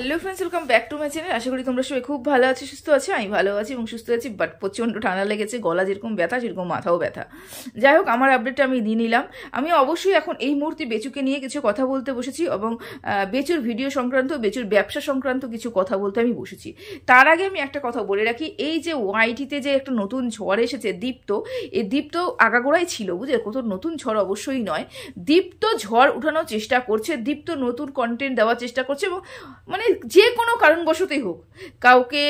Hello friends, welcome back to my channel. আশা করি তোমরা সবাই খুব ভালো আছো, সুস্থ আছো। আমি ভালো আছি এবং সুস্থ আছি, বাট প্রচণ্ড ঠান্ডা লেগেছে। গলা যেরকম ব্যথা সেরকম মাথাও ব্যথা। যাই হোক, আমার আপডেটটা আমি দিয়ে নিলাম। আমি অবশ্যই এখন এই মুহূর্তে বেচুকে নিয়ে কিছু কথা বলতে বসেছি এবং বেচুর ভিডিও সংক্রান্ত, বেচুর ব্যবসা সংক্রান্ত কিছু কথা বলতে আমি বসেছি। তার আগে আমি একটা কথা বলে রাখি, এই যে ওয়াইটিতে যে একটা নতুন ঝড় এসেছে দীপ্ত, এই দীপ্ত আগাগোড়াই ছিল, বুঝলে, কত নতুন ঝড় অবশ্যই নয়। দীপ্ত ঝড় উঠানোর চেষ্টা করছে, দীপ্ত নতুন কন্টেন্ট দেওয়ার চেষ্টা করছে এবং মানে যে কোনো কারণবশতই হোক, কাউকে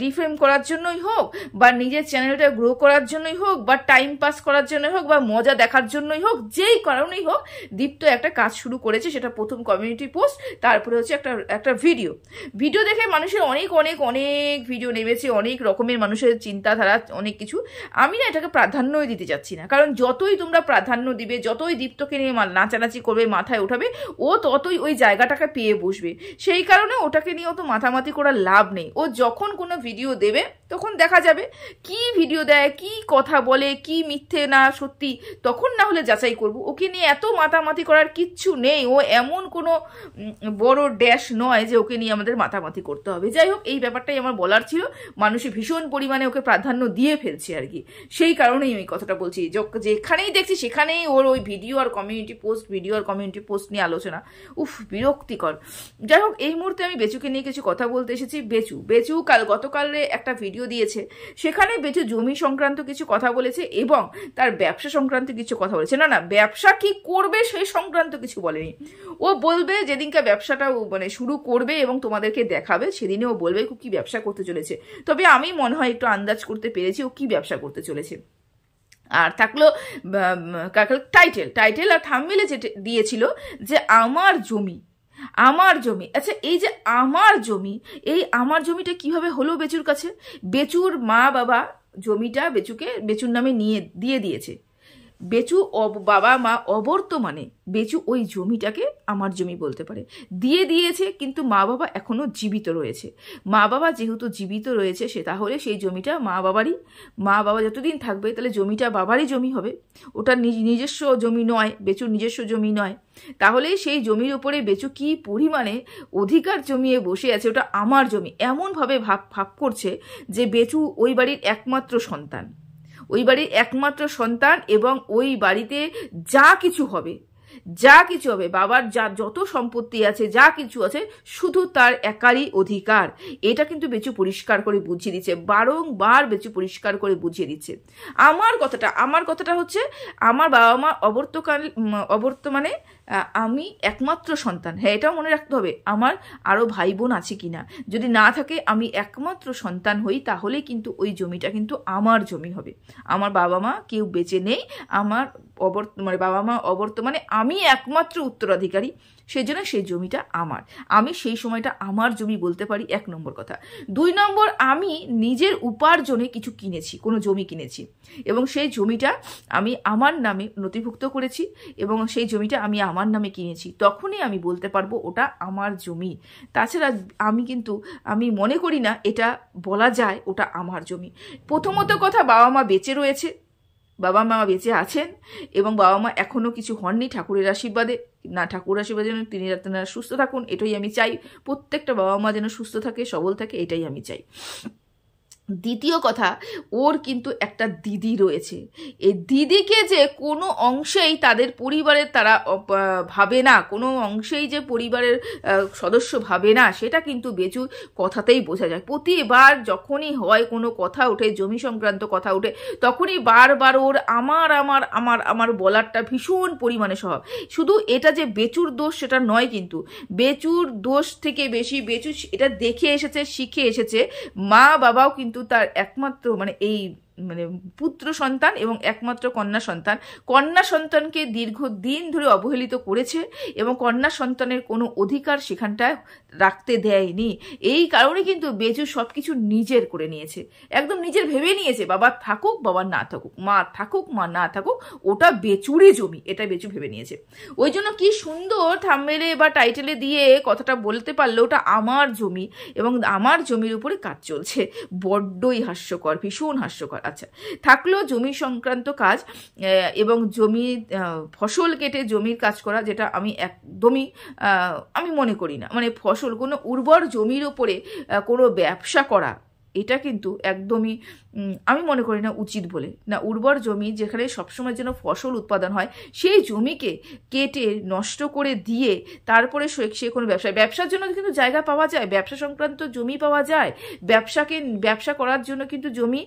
ডিফেম করার জন্যই হোক বা নিজের চ্যানেলটা গ্রো করার জন্যই হোক বা টাইম পাস করার জন্যই হোক বা মজা দেখার জন্যই হোক, যেই কারণেই হোক, দীপ্ত একটা কাজ শুরু করেছে। সেটা প্রথম কমিউনিটি পোস্ট, তারপরে হচ্ছে একটা ভিডিও দেখে মানুষের অনেক অনেক অনেক ভিডিও নেমেছে, অনেক রকমের মানুষের চিন্তাধারা, অনেক কিছু। আমি না এটাকে প্রাধান্যই দিতে চাচ্ছি না, কারণ যতই তোমরা প্রাধান্য দিবে, যতই দীপ্তকে নিয়ে নাচানাচি করবে, মাথায় উঠাবে, ও ততই ওই জায়গাটাকে পেয়ে বসবে। সেই কারণে ওটাকে নিয়ে অত মাথামাতি করার লাভ নেই। ও যখন কোনো ভিডিও দেবে তখন দেখা যাবে কি ভিডিও দেয়, কি কথা বলে, কি মিথ্যে না সত্যি, তখন না হলে যাচাই করব। ওকে নিয়ে এত মাতামাতি করার কিচ্ছু নেই। ও এমন কোনো বড় ড্যাশ নয় যে ওকে নিয়ে আমাদের মাতামাতি করতে হবে। যাই হোক, এই ব্যাপারটাই আমার বলার ছিল। মানুষে ভীষণ পরিমাণে ওকে প্রাধান্য দিয়ে ফেলছে আর কি, সেই কারণেই আমি কথাটা বলছি। যেখানেই দেখছি সেখানেই ওর ওই ভিডিও আর কমিউনিটি পোস্ট নিয়ে আলোচনা। উফ, বিরক্তিকর। যাই হোক, এই মুহূর্তে আমি বেচুকে নিয়ে কিছু কথা বলতে এসেছি। বেচু গতকালে একটা ভিডিও দিয়েছে, সেখানে বেচু জমি সংক্রান্ত কিছু কথা বলেছে এবং তার ব্যবসা সংক্রান্ত কিছু কথা বলেছে। না, ব্যবসা কি করবে সেই সংক্রান্ত কিছু বলেনি। ও বলবে যেদিনকে ব্যবসাটা মানে শুরু করবে এবং তোমাদেরকে দেখাবে, সেদিনে ও বলবে কি ব্যবসা করতে চলেছে। তবে আমি মনে হয় একটু আন্দাজ করতে পেরেছি ও কি ব্যবসা করতে চলেছে। আর থাকলো টাইটেল আর থাম্বনেইলে যেটা দিয়েছিল যে আমার জমি। আচ্ছা, এই যে আমার জমি, এই আমার জমিটা কিভাবে হলো বেচুর কাছে? বেচুর মা বাবা জমিটা বেচুর নামে দিয়ে দিয়েছে। বেচু বাবা মা অবর্তমানে বেচু ওই জমিটাকে আমার জমি বলতে পারে, দিয়ে দিয়েছে। কিন্তু মা বাবা এখনো জীবিত রয়েছে। মা বাবা যেহেতু জীবিত রয়েছে, সে তাহলে সেই জমিটা মা বাবা যতদিন থাকবে তাহলে জমিটা বাবারই জমি হবে। ওটা নিজস্ব জমি নয়, বেচুর নিজস্ব জমি নয়। তাহলে সেই জমির উপরে বেচু কি পরিমাণে অধিকার জমিয়ে বসে আছে, ওটা আমার জমি এমনভাবে ভাব করছে যে বেচু ওই বাড়ির একমাত্র সন্তান এবং ওই বাড়িতে যা কিছু হবে, বাবার যত সম্পত্তি আছে, যা কিছু আছে, শুধু তার একারই অধিকার। এটা কিন্তু বেচু পরিষ্কার করে বুঝিয়ে দিচ্ছে, বারংবার বেচু পরিষ্কার করে বুঝিয়ে দিচ্ছে। আমার কথাটা হচ্ছে, আমার বাবা মা অবর্তমানে আমি একমাত্র সন্তান। হ্যাঁ, এটাও মনে রাখতে হবে, আমার আরো ভাই বোন আছে কিনা। যদি না থাকে, আমি একমাত্র সন্তান হই, তাহলে কিন্তু ওই জমিটা কিন্তু আমার জমি হবে। আমার বাবা মা কেউ বেঁচে নেই, আমার বাবা মা অবর্তমানে আমি একমাত্র উত্তরাধিকারী, সেই জন্য সেই জমিটা আমার। আমি সেই সময়টা আমার জমি বলতে পারি, 1 নম্বর কথা। 2 নম্বর, আমি নিজের উপার্জনে কিছু কিনেছি, কোনো জমি কিনেছি এবং সেই জমিটা আমি আমার নামে নথিভুক্ত করেছি এবং সেই জমিটা আমি আমার নামে কিনেছি। তখনই আমি বলতে পারবো ওটা আমার জমি। তাছাড়া আমি মনে করি না এটা বলা যায় ওটা আমার জমি। প্রথমত কথা, বাবা মা বেঁচে রয়েছে, বাবা মা বেঁচে আছেন এবং বাবা মা এখনো কিছু হননি, ঠাকুরের আশীর্বাদে। ঠাকুর আশীর্বাদে যেন তিনারা সুস্থ থাকুন, এটাই আমি চাই। প্রত্যেকটা বাবা মা যেন সুস্থ থাকে, সবল থাকে, এটাই আমি চাই। দ্বিতীয় কথা, ওর কিন্তু একটা দিদি রয়েছে। এই দিদিকে যে কোনো অংশেই তাদের পরিবারের তারা ভাবে না, কোনো অংশেই যে পরিবারের সদস্য ভাবে না, সেটা কিন্তু বেচু কথাতেই বোঝা যায়। প্রতিবার যখনই হয় কোনো কথা ওঠে, জমি সংক্রান্ত কথা ওঠে, তখনই বারবার ওর আমার বলারটা ভীষণ পরিমাণে স্বভাব। শুধু এটা যে বেচুর দোষ সেটা নয়, কিন্তু বেচুর দোষ থেকে বেশি বেচু এটা দেখে এসেছে, শিখে এসেছে। মা বাবাও কিন্তু তার একমাত্র এই পুত্র সন্তান এবং একমাত্র কন্যা সন্তানকে দীর্ঘদিন ধরে অবহেলিত করেছে এবং কন্যা সন্তানের কোনো অধিকার সেখানটায় রাখতে দেয়নি। এই কারণে কিন্তু বেচু সবকিছু নিজের করে নিয়েছে, একদম নিজের ভেবে নিয়েছে। বাবা থাকুক, বাবা না থাকুক, মা থাকুক, মা না থাকুক, ওটা বেচুরই জমি, এটা বেচু ভেবে নিয়েছে। ওই জন্য কি সুন্দর থাম্বনেইলে বা টাইটেলে দিয়ে কথাটা বলতে পারলো, ওটা আমার জমি এবং আমার জমির উপরে কাজ চলছে। বড্ডই হাস্যকর, ভীষণ হাস্যকর। আচ্ছা, থাকলো জমি সংক্রান্ত কাজ এবং জমি ফসল কেটে জমির কাজ করা, যেটা আমি একদমই আমি মনে করি না। মানে ফসল, কোনো উর্বর জমির ওপরে কোনো ব্যবসা করা, এটা কিন্তু একদমই আমি মনে করি না উচিত বলে। না, উর্বর জমি যেখানে সবসময় যেন ফসল উৎপাদন হয়, সেই জমিকে কেটে নষ্ট করে দিয়ে তারপরে সে কোনো ব্যবসার জন্য কিন্তু জায়গা পাওয়া যায়, ব্যবসা সংক্রান্ত জমি পাওয়া যায়। ব্যবসা করার জন্য কিন্তু জমি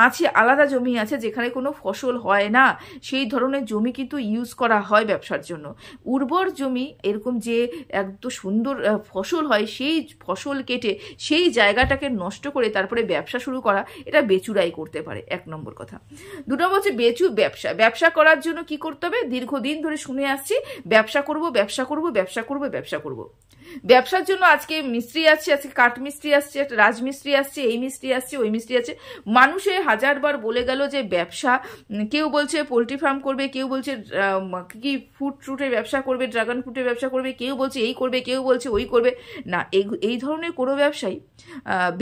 আছে, আলাদা জমি আছে যেখানে কোনো ফসল হয় না, সেই ধরনের জমি কিন্তু ইউজ করা হয় ব্যবসার জন্য। উর্বর জমি এরকম যে একদম সুন্দর ফসল হয়, সেই ফসল কেটে সেই জায়গাটাকে নষ্ট করে তারপরে ব্যবসা শুরু করা, এটা বেচুরাই করতে পারে, 1 নম্বর কথা। 2 নম্বর হচ্ছে ব্যবসা করার জন্য কি করতে হবে? দীর্ঘদিন ধরে শুনে আসছি, ব্যবসা করব। ব্যবসার জন্য আজকে মিস্ত্রি আসছে, আজকে কাঠ মিস্ত্রি আসছে, একটা রাজমিস্ত্রি আসছে, এই মিস্ত্রি আসছে, ওই মিস্ত্রি আসছে। মানুষে হাজারবার বলে গেল যে ব্যবসা, কেউ বলছে পোলট্রি ফার্ম করবে, কেউ বলছে কি ফ্রুটের ব্যবসা করবে, ড্রাগন ফ্রুটের ব্যবসা করবে, কেউ বলছে এই করবে, কেউ বলছে ওই করবে। না, এই ধরনের কোনো ব্যবসায়ী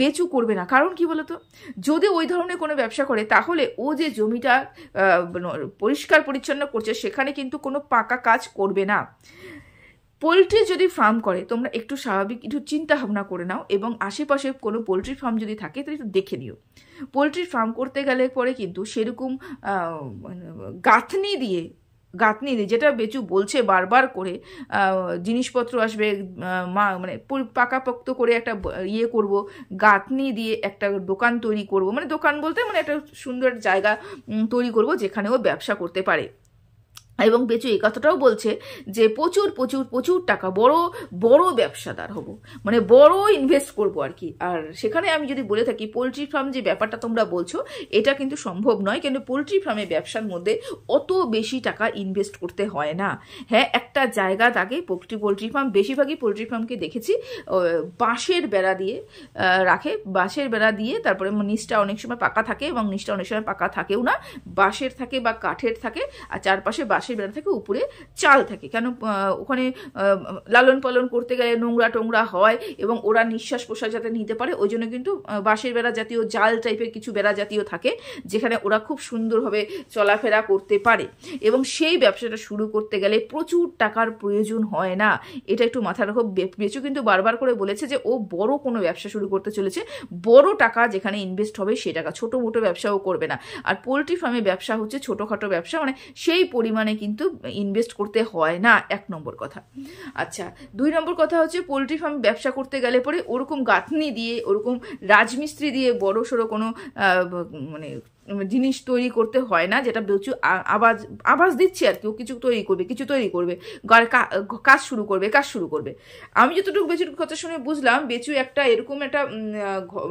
বেচু করবে না। কারণ কি বলতো, যদি ওই ধরনের কোনো ব্যবসা করে তাহলে ও যে জমিটা পরিষ্কার পরিচ্ছন্ন করছে সেখানে কিন্তু কোনো পাকা কাজ করবে না। পোলট্রি যদি ফার্ম করে, তোমরা একটু স্বাভাবিক একটু চিন্তা ভাবনা করে নাও, এবং আশেপাশে কোনো পোলট্রি ফার্ম যদি থাকে তাহলে একটু দেখে নিও। পোলট্রি ফার্ম করতে গেলে পরে কিন্তু সেরকম গাঁথনি দিয়ে, যেটা বেচু বলছে বারবার করে, জিনিসপত্র আসবে, মানে পাকাপোক্ত করে একটা করব, গাঁথনি দিয়ে একটা দোকান তৈরি করব, মানে দোকান বলতে মানে একটা সুন্দর জায়গা তৈরি করব যেখানে ও ব্যবসা করতে পারে। এবং বেচু এই কথাটাও বলছে যে প্রচুর টাকা, বড় ব্যবসাদার হব, মানে বড় ইনভেস্ট করব আর কি। আর সেখানে আমি যদি বলে থাকি, পোলট্রি ফার্ম যে ব্যাপারটা তোমরা বলছো, এটা কিন্তু সম্ভব নয়, কিন্তু পোলট্রি ফার্মের ব্যবসার মধ্যে অত বেশি টাকা ইনভেস্ট করতে হয় না। হ্যাঁ, একটা জায়গা থাকে পোলট্রি ফার্ম, বেশিরভাগই পোলট্রি ফার্মকে দেখেছি বাঁশের বেড়া দিয়ে রাখে, বাঁশের বেড়া দিয়ে, তারপরে নিচটা অনেক সময় পাকা থাকে এবং নিচটা অনেক সময় পাকা থাকেও না, বাঁশের থাকে বা কাঠের থাকে, আর চারপাশে বাঁশের বেড়া থাকে, উপরে চাল থাকে। কেন, ওখানে লালন পালন করতে গেলে নোংরা হয় এবং ওরা নিঃশ্বাস প্রশ্বাস যাতে নিতে পারে, ওই জন্য কিন্তু বাঁশের বেড়া জাতীয়, জাল টাইপের কিছু বেড়া জাতীয় থাকে, যেখানে ওরা খুব সুন্দরভাবে চলাফেরা করতে পারে। এবং সেই ব্যবসাটা শুরু করতে গেলে প্রচুর টাকার প্রয়োজন হয় না, এটা একটু মাথায় রাখো। বেচু কিন্তু বারবার করে বলেছে যে ও বড় কোনো ব্যবসা শুরু করতে চলেছে, বড় টাকা যেখানে ইনভেস্ট হবে সে টাকা, ছোট মোটো ব্যবসাও করবে না। আর পোলট্রি ফার্মের ব্যবসা হচ্ছে ছোটোখাটো ব্যবসা, মানে সেই পরিমাণে কিন্তু ইনভেস্ট করতে হয় না, 1 নম্বর কথা। আচ্ছা, 2 নম্বর কথা হচ্ছে, পোলট্রি ফার্ম ব্যবসা করতে গেলে পরে ওরকম গাঁথনি দিয়ে, ওরকম রাজমিস্ত্রি দিয়ে বড় সড়ো কোনো মানে জিনিস তৈরি করতে হয় না, যেটা বেচু আভাস দিচ্ছে আর কি। ও কিছু তৈরি করবে, কাজ শুরু করবে। আমি যতটুকু বেচুর কথা শুনে বুঝলাম, বেচু একটা এরকম একটা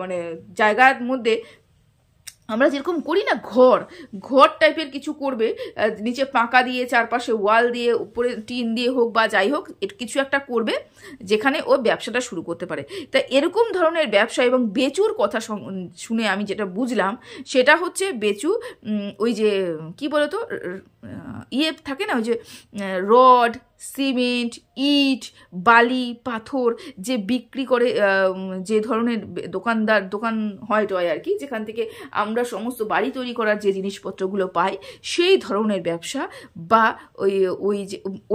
মানে জায়গার মধ্যে আমরা যেরকম করি না, ঘর টাইপের কিছু করবে, নিচে পাকা দিয়ে, চারপাশে ওয়াল দিয়ে, উপরে টিন দিয়ে হোক বা যাই হোক, কিছু একটা করবে যেখানে ও ব্যবসাটা শুরু করতে পারে। তা এরকম ধরনের ব্যবসা, এবং বেচুর কথা শুনে আমি যেটা বুঝলাম সেটা হচ্ছে, বেচু ওই যে কি বলতো থাকে না, ওই যে রড, সিমেন্ট, ইট, বালি, পাথর যে বিক্রি করে, যে ধরনের দোকান হয় আর কি, যেখান থেকে আমরা সমস্ত বাড়ি তৈরি করার যে জিনিসপত্রগুলো পাই, সেই ধরনের ব্যবসা। বা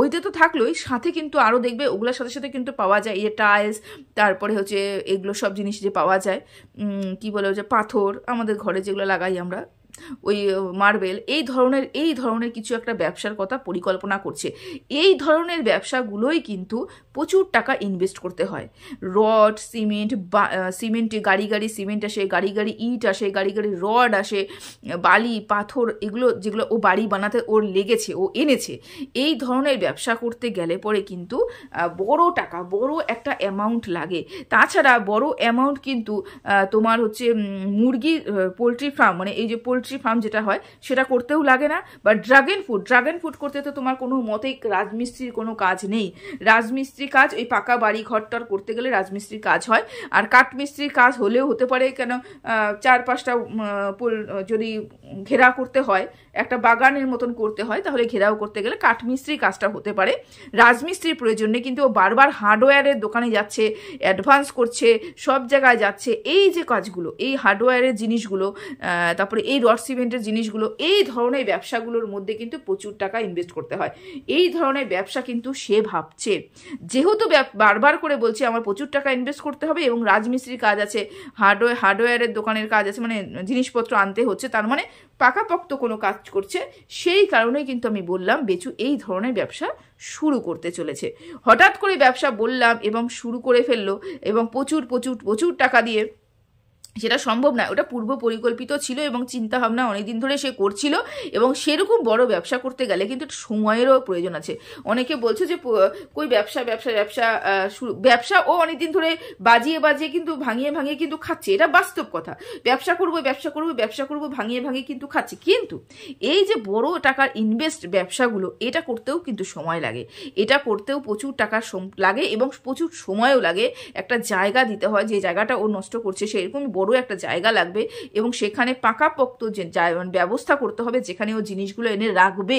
ওইটা তো থাকলোই, সাথে কিন্তু আরও দেখবে ওগুলোর সাথে সাথে কিন্তু পাওয়া যায় এই টাইলস, তারপরে হচ্ছে এগুলো সব জিনিস যে পাওয়া যায়, কি বলে, যে পাথর আমাদের ঘরে যেগুলো লাগাই আমরা, ওই মার্বেল, এই ধরনের কিছু একটা ব্যবসার কথা পরিকল্পনা করছে। এই ধরনের ব্যবসাগুলোই কিন্তু প্রচুর টাকা ইনভেস্ট করতে হয়। রড, সিমেন্টে গাড়ি সিমেন্ট আসে, গাড়ি ইট আসে, গাড়ি রড আসে, বালি, পাথর, এগুলো যেগুলো ও বাড়ি বানাতে ওর লেগেছে, ও এনেছে। এই ধরনের ব্যবসা করতে গেলে পরে কিন্তু বড় টাকা, বড় একটা অ্যামাউন্ট লাগে। তাছাড়া বড় অ্যামাউন্ট কিন্তু তোমার হচ্ছে মুরগি, পোলট্রি ফার্ম, মানে এই যে পোলট্রি ফার্ম যেটা হয় সেটা করতেও লাগে না। বা ড্রাগন ফুড করতে তো তোমার কোনো মতেই রাজমিস্ত্রির কোনো কাজ নেই। রাজমিস্ত্রির কাজ ওই পাকা বাড়ি ঘরটার করতে গেলে রাজমিস্ত্রির কাজ হয়, আর কাঠমিস্ত্রির কাজ হলেও হতে পারে, কেন 4-5টা যদি ঘেরা করতে হয়, একটা বাগানের মতন করতে হয়, তাহলে ঘেরাও করতে গেলে কাঠমিস্ত্রির কাজটা হতে পারে। রাজমিস্ত্রির প্রয়োজন নেই, কিন্তু ও বারবার হার্ডওয়্যারের দোকানে যাচ্ছে, অ্যাডভান্স করছে, সব জায়গায় যাচ্ছে। এই যে কাজগুলো, এই হার্ডওয়্যারের জিনিসগুলো, তারপরে এই রড সিমেন্টের জিনিসগুলো, এই ধরনের ব্যবসাগুলোর মধ্যে কিন্তু প্রচুর টাকা ইনভেস্ট করতে হয়। এই ধরনের ব্যবসা কিন্তু সে ভাবছে, যেহেতু বারবার করে বলছে আমার প্রচুর টাকা ইনভেস্ট করতে হবে এবং রাজমিস্ত্রির কাজ আছে, হার্ডওয়্যারের দোকানের কাজ আছে, মানে জিনিসপত্র আনতে হচ্ছে, তার মানে পাকাপোক্ত কোনো কাজ করছে। সেই কারণেই কিন্তু আমি বললাম বেচু এই ধরনের ব্যবসা শুরু করতে চলেছে। হঠাৎ করে ব্যবসা বললাম এবং শুরু করে ফেললো এবং প্রচুর প্রচুর প্রচুর টাকা দিয়ে, সেটা সম্ভব না। ওটা পূর্ব পরিকল্পিত ছিল এবং চিন্তা ভাবনা অনেকদিন ধরে সে করছিল। এবং সেরকম বড় ব্যবসা করতে গেলে কিন্তু সময়েরও প্রয়োজন আছে। অনেকে বলছে যে কই ব্যবসা ও অনেকদিন ধরে বাজিয়ে কিন্তু ভাঙিয়ে কিন্তু খাচ্ছে। এটা বাস্তব কথা। ব্যবসা করবো ভাঙিয়ে কিন্তু খাচ্ছে। কিন্তু এই যে বড় টাকার ইনভেস্ট ব্যবসাগুলো, এটা করতেও কিন্তু সময় লাগে, এটা করতেও প্রচুর টাকা লাগে এবং প্রচুর সময়ও লাগে। একটা জায়গা দিতে হয়, যে জায়গাটা ও নষ্ট করছে সেরকম বড় একটা জায়গা লাগবে এবং সেখানে পাকাপোক্ত যে ব্যবস্থা করতে হবে যেখানে ও জিনিসগুলো এনে রাখবে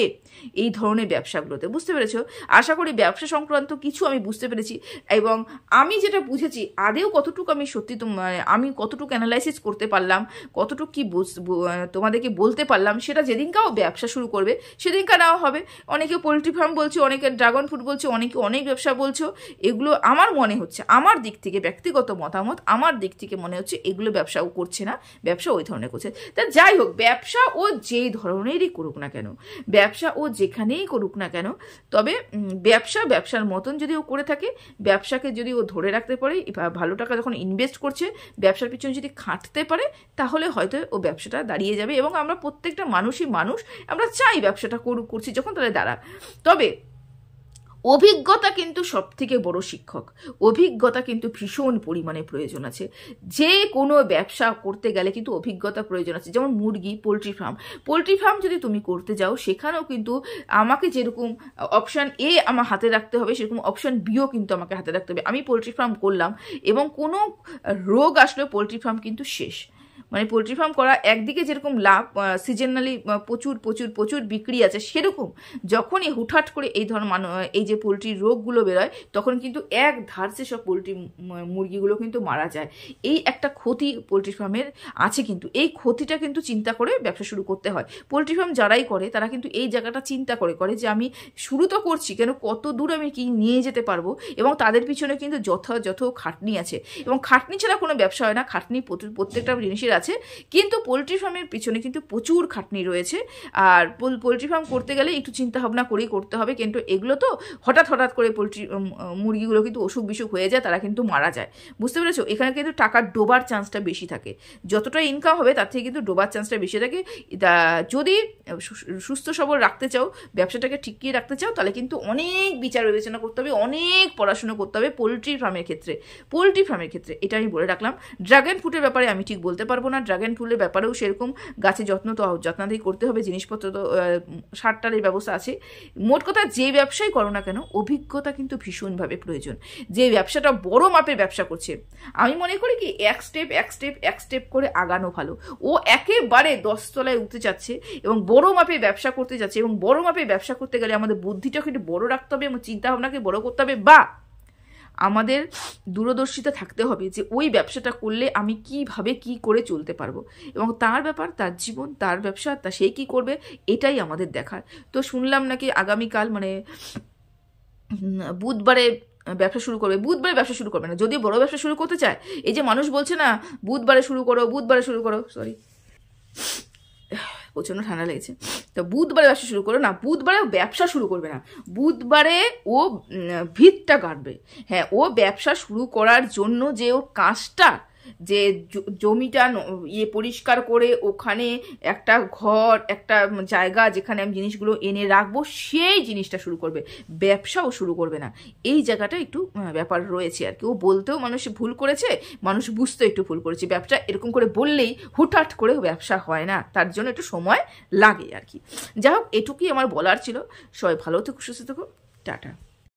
এই ধরনের ব্যবসাগুলোতে। বুঝতে পেরেছো? আশা করি ব্যবসা সংক্রান্ত কিছু আমি বুঝতে পেরেছি এবং আমি যেটা বুঝেছি আদেও কতটুকু আমি সত্যি আমি কতটুকু অ্যানালাইসিস করতে পারলাম, কতটুকু কি তোমাদেরকে বলতে পারলাম, সেটা যেদিনকাও ব্যবসা শুরু করবে সেদিনকা নেওয়া হবে। অনেকে পোলট্রি ফার্ম বলছে, অনেকে ড্রাগন ফ্রুট বলছে, অনেকে অনেক ব্যবসা বলছো। এগুলো আমার মনে হচ্ছে, আমার দিক থেকে ব্যক্তিগত মতামত, আমার দিক থেকে মনে হচ্ছে এগুলো ব্যবসাও করছে না, ব্যবসা ওই ধরনের করছে। তা যাই হোক, ব্যবসা ও যেই ধরনেরই করুক না কেন, ব্যবসা ও যেখানেই করুক না কেন, তবে ব্যবসার মতন যদি ও করে থাকে, ব্যবসাকে যদি ও ধরে রাখতে পারে, ভালো টাকা যখন ইনভেস্ট করছে ব্যবসার পিছনে যদি খাটতে পারে, তাহলে হয়তো ও ব্যবসাটা দাঁড়িয়ে যাবে। এবং আমরা প্রত্যেকটা মানুষ আমরা চাই ব্যবসাটা করছি যখন তাহলে দাঁড়া। তবে অভিজ্ঞতা কিন্তু সব থেকে বড় শিক্ষক। অভিজ্ঞতা কিন্তু ভীষণ পরিমাণে প্রয়োজন আছে। যে কোনো ব্যবসা করতে গেলে কিন্তু অভিজ্ঞতা প্রয়োজন আছে। যেমন পোলট্রি ফার্ম যদি তুমি করতে যাও, সেখানেও কিন্তু আমাকে যেরকম অপশান এ আমার হাতে রাখতে হবে, সেরকম অপশান বিও কিন্তু আমাকে হাতে রাখতে হবে। আমি পোলট্রি ফার্ম করলাম এবং কোনো রোগ আসলে পোলট্রি ফার্ম কিন্তু শেষ। মানে পোলট্রি ফার্ম করা একদিকে যেরকম লাভ, সিজনালি প্রচুর বিক্রি আছে, সেরকম যখনই হুটহাট করে এই যে পোলট্রির রোগগুলো বেরোয়, তখন কিন্তু এক ধারসে সব পোলট্রি মুরগিগুলো কিন্তু মারা যায়। এই একটা ক্ষতি পোলট্রি ফার্মের আছে, কিন্তু এই ক্ষতিটা কিন্তু চিন্তা করে ব্যবসা শুরু করতে হয়। পোলট্রি ফার্ম যারাই করে তারা কিন্তু এই জায়গাটা চিন্তা করে যে আমি শুরু তো করছি, কেন কত দূর আমি কি নিয়ে যেতে পারবো, এবং তাদের পিছনে কিন্তু যথাযথ খাটনি আছে। এবং খাটনি ছাড়া কোনো ব্যবসা হয় না, খাটনি প্রত্যেকটা জিনিসের আছে, কিন্তু পোলট্রি ফার্মের পিছনে কিন্তু প্রচুর খাটনি রয়েছে। আর পোলট্রি ফার্ম করতে গেলে একটু চিন্তা ভাবনা করেই করতে হবে, কিন্তু এগুলো তো হঠাৎ করে পোলট্রি মুরগিগুলো কিন্তু অসুখ বিসুখ হয়ে যায়, তারা কিন্তু মারা যায়। বুঝতে পেরেছো? এখানে কিন্তু টাকার ডোবার চান্সটা বেশি থাকে। যতটা ইনকাম হবে তার থেকে কিন্তু ডোবার চান্সটা বেশি থাকে। যদি সুস্থ সবল রাখতে চাও, ব্যবসাটাকে ঠিকই রাখতে চাও, তাহলে কিন্তু অনেক বিচার বিবেচনা করতে হবে, অনেক পড়াশোনা করতে হবে পোলট্রি ফার্মের ক্ষেত্রে। এটা আমি বলে রাখলাম। ড্রাগন ফ্রুটের ব্যাপারে আমি ঠিক বলতে পারবো না। ড্রাগন ফুলের ব্যাপারেও সেরকম গাছে যত্নাদি করতে হবে, জিনিসপত্র তো সার-টারের ব্যবস্থা আছে। মোট কথা, যে ব্যবসাই করো না কেন, অভিজ্ঞতা কিন্তু ভীষণভাবে প্রয়োজন। যে ব্যবসাটা বড় মাপের ব্যবসা করছে, আমি মনে করি কি এক স্টেপ করে আগানো ভালো। ও একেবারে 10 তলায় উঠতে যাচ্ছে এবং বড় মাপের ব্যবসা করতে যাচ্ছে, এবং বড় মাপের ব্যবসা করতে গেলে আমাদের বুদ্ধিটাকে একটু বড় রাখতে হবে এবং চিন্তা ভাবনাকে বড় করতে হবে, বা আমাদের দূরদর্শিতা থাকতে হবে যে ওই ব্যবসাটা করলে আমি কিভাবে কি করে চলতে পারবো, এবং তার ব্যাপার, তার জীবন, তার ব্যবসা, সে কি করবে, এটাই আমাদের দেখার। তো শুনলাম নাকি আগামীকাল মানে বুধবারে ব্যবসা শুরু করবে। বুধবারে ব্যবসা শুরু করবে না, যদি বড় ব্যবসা শুরু করতে চায়। এই যে মানুষ বলছে না বুধবারে শুরু করো, সরি প্রচণ্ড ঠান্ডা লেগেছে, তো বুধবারে ব্যবসা শুরু করো না, বুধবারে ব্যবসা শুরু করবে না, বুধবারে ও ভিতটা গাড়বে। হ্যাঁ, ও ব্যবসা শুরু করার জন্য যে ওর কাজটা, যে জমিটা পরিষ্কার করে ওখানে একটা ঘর, একটা জায়গা যেখানে আমি জিনিসগুলো এনে রাখবো, সেই জিনিসটা শুরু করবে, ব্যবসাও শুরু করবে না। এই জায়গাটা একটু ব্যাপার রয়েছে আর কি। ও বলতেও মানুষ ভুল করেছে, মানুষ বুঝতেও একটু ভুল করেছে। ব্যবসা এরকম করে বললেই হুটহাট করে ব্যবসা হয় না, তার জন্য একটু সময় লাগে আর কি। যাই হোক, এটুকুই আমার বলার ছিল। সবাই ভালো থেকো, সুস্থ থেকো, টাটা।